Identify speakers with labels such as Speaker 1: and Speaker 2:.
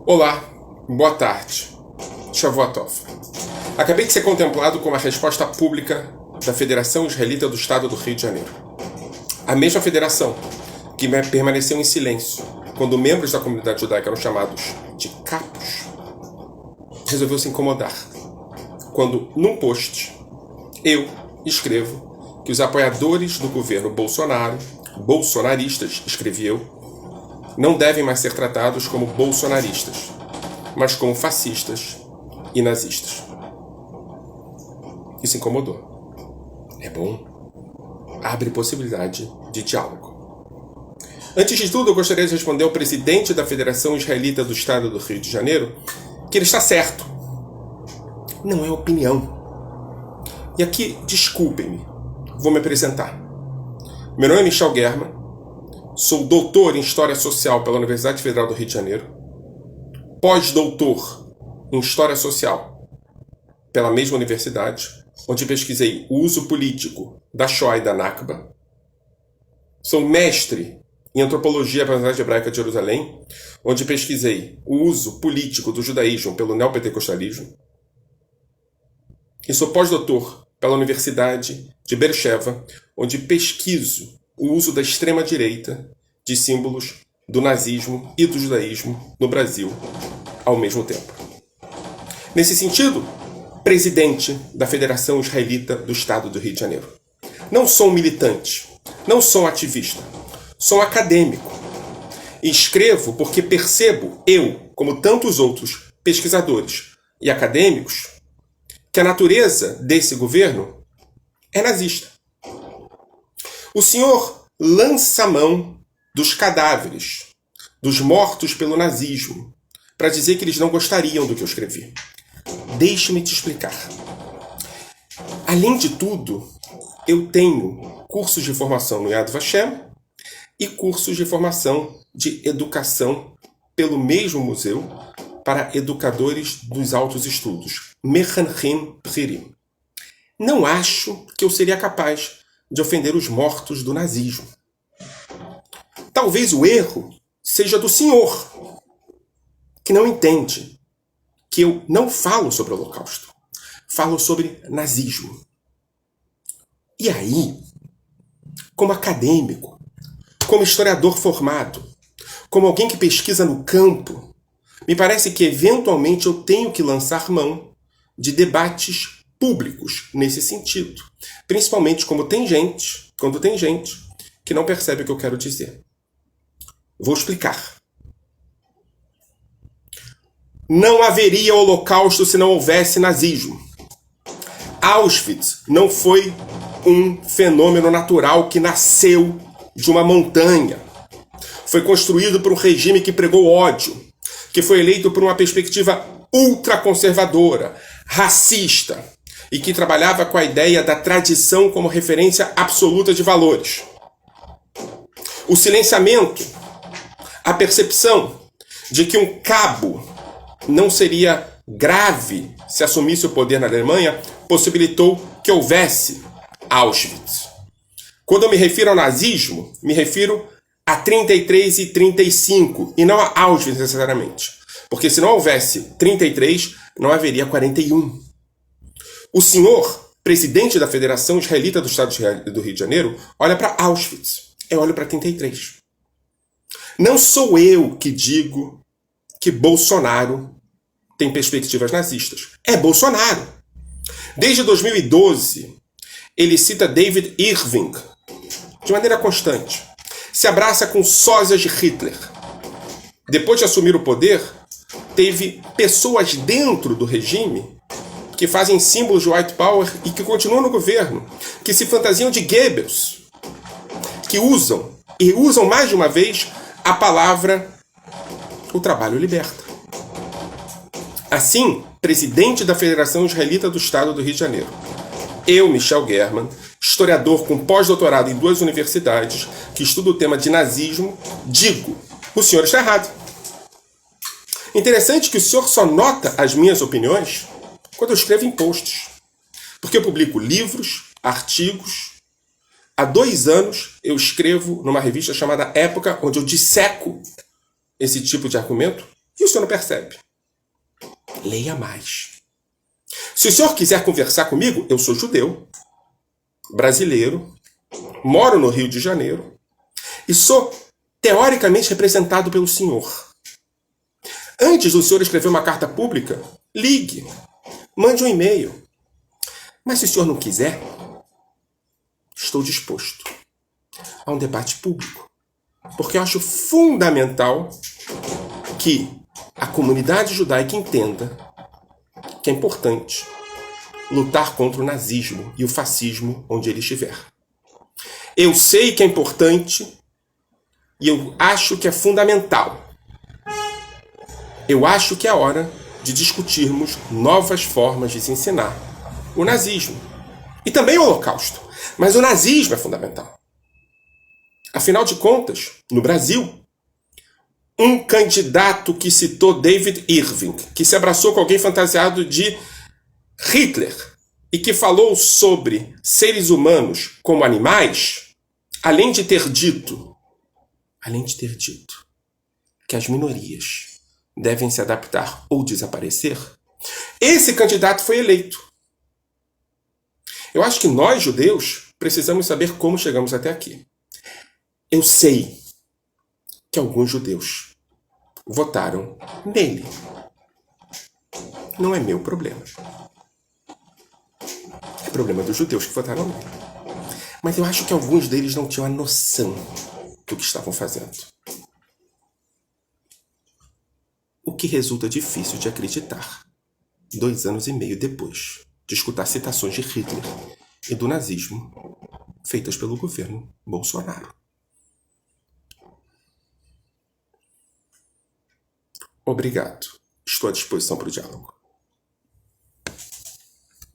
Speaker 1: Olá, boa tarde. Shavuot. Acabei de ser contemplado com uma resposta pública da Federação Israelita do Estado do Rio de Janeiro. A mesma federação que permaneceu em silêncio quando membros da comunidade judaica eram chamados de capos, resolveu se incomodar quando, num post, eu escrevo que os apoiadores do governo Bolsonaro, bolsonaristas, escrevi eu, não devem mais ser tratados como bolsonaristas, mas como fascistas e nazistas. Isso incomodou. É bom. Abre possibilidade de diálogo. Antes de tudo, eu gostaria de responder ao presidente da Federação Israelita do Estado do Rio de Janeiro que ele está certo. Não é opinião. E aqui, desculpem-me, vou me apresentar. Meu nome é Michel German, sou doutor em História Social pela Universidade Federal do Rio de Janeiro, pós-doutor em História Social pela mesma universidade, onde pesquisei o uso político da Shoah e da Nakba. Sou mestre em Antropologia pela Universidade Hebraica de Jerusalém, onde pesquisei o uso político do judaísmo pelo neopentecostalismo. E sou pós-doutor pela Universidade de Beersheba, onde pesquiso o uso da extrema-direita de símbolos do nazismo e do judaísmo no Brasil ao mesmo tempo. Nesse sentido, presidente da Federação Israelita do Estado do Rio de Janeiro. Não sou um militante, não sou um ativista, sou um acadêmico. E escrevo porque percebo, eu, como tantos outros pesquisadores e acadêmicos, que a natureza desse governo é nazista. O senhor lança a mão dos cadáveres, dos mortos pelo nazismo, para dizer que eles não gostariam do que eu escrevi. Deixe-me te explicar. Além de tudo, eu tenho cursos de formação no Yad Vashem e cursos de formação de educação pelo mesmo museu para educadores dos altos estudos, Mechanchim Bchirim. Não acho que eu seria capaz de ofender os mortos do nazismo. Talvez o erro seja do senhor, que não entende que eu não falo sobre o Holocausto, falo sobre nazismo. E aí, como acadêmico, como historiador formado, como alguém que pesquisa no campo, me parece que eventualmente eu tenho que lançar mão de debates públicos nesse sentido. Principalmente quando tem gente que não percebe o que eu quero dizer. Vou explicar. Não haveria holocausto se não houvesse nazismo. Auschwitz não foi um fenômeno natural que nasceu de uma montanha. Foi construído por um regime que pregou ódio, que foi eleito por uma perspectiva ultraconservadora, racista, e que trabalhava com a ideia da tradição como referência absoluta de valores. O silenciamento, a percepção de que um cabo não seria grave se assumisse o poder na Alemanha, possibilitou que houvesse Auschwitz. Quando eu me refiro ao nazismo, me refiro a 33 e 35, e não a Auschwitz necessariamente. Porque se não houvesse 33, não haveria 41. O senhor, presidente da Federação Israelita do Estado do Rio de Janeiro, olha para Auschwitz. Eu olho para 33. Não sou eu que digo que Bolsonaro tem perspectivas nazistas. É Bolsonaro. Desde 2012, ele cita David Irving de maneira constante. Se abraça com sósias de Hitler. Depois de assumir o poder, teve pessoas dentro do regime que fazem símbolos de white power e que continuam no governo, que se fantasiam de Goebbels, que usam mais de uma vez a palavra "o trabalho liberta". Assim, presidente da Federação Israelita do Estado do Rio de Janeiro, eu, Michel German, historiador com pós-doutorado em 2 universidades, que estuda o tema de nazismo, digo: o senhor está errado. Interessante que o senhor só nota as minhas opiniões quando eu escrevo em posts. Porque eu publico livros, artigos. Há 2 anos eu escrevo numa revista chamada Época, onde eu disseco esse tipo de argumento. E o senhor não percebe. Leia mais. Se o senhor quiser conversar comigo, eu sou judeu, brasileiro, moro no Rio de Janeiro e sou teoricamente representado pelo senhor. Antes do senhor escrever uma carta pública, ligue, mande um e-mail. Mas se o senhor não quiser, estou disposto a um debate público. Porque eu acho fundamental que a comunidade judaica entenda que é importante lutar contra o nazismo e o fascismo onde ele estiver. Eu sei que é importante e eu acho que é fundamental. Eu acho que é hora de discutirmos novas formas de se ensinar o nazismo e também o Holocausto. Mas o nazismo é fundamental. Afinal de contas, no Brasil, um candidato que citou David Irving, que se abraçou com alguém fantasiado de Hitler e que falou sobre seres humanos como animais, além de ter dito que as minorias devem se adaptar ou desaparecer, esse candidato foi eleito. Eu acho que nós, judeus, precisamos saber como chegamos até aqui. Eu sei que alguns judeus votaram nele. Não é meu problema. É problema dos judeus que votaram nele. Mas eu acho que alguns deles não tinham a noção do que estavam fazendo. O que resulta difícil de acreditar, 2 anos e meio depois de escutar citações de Hitler e do nazismo feitas pelo governo Bolsonaro. Obrigado. Estou à disposição para o diálogo.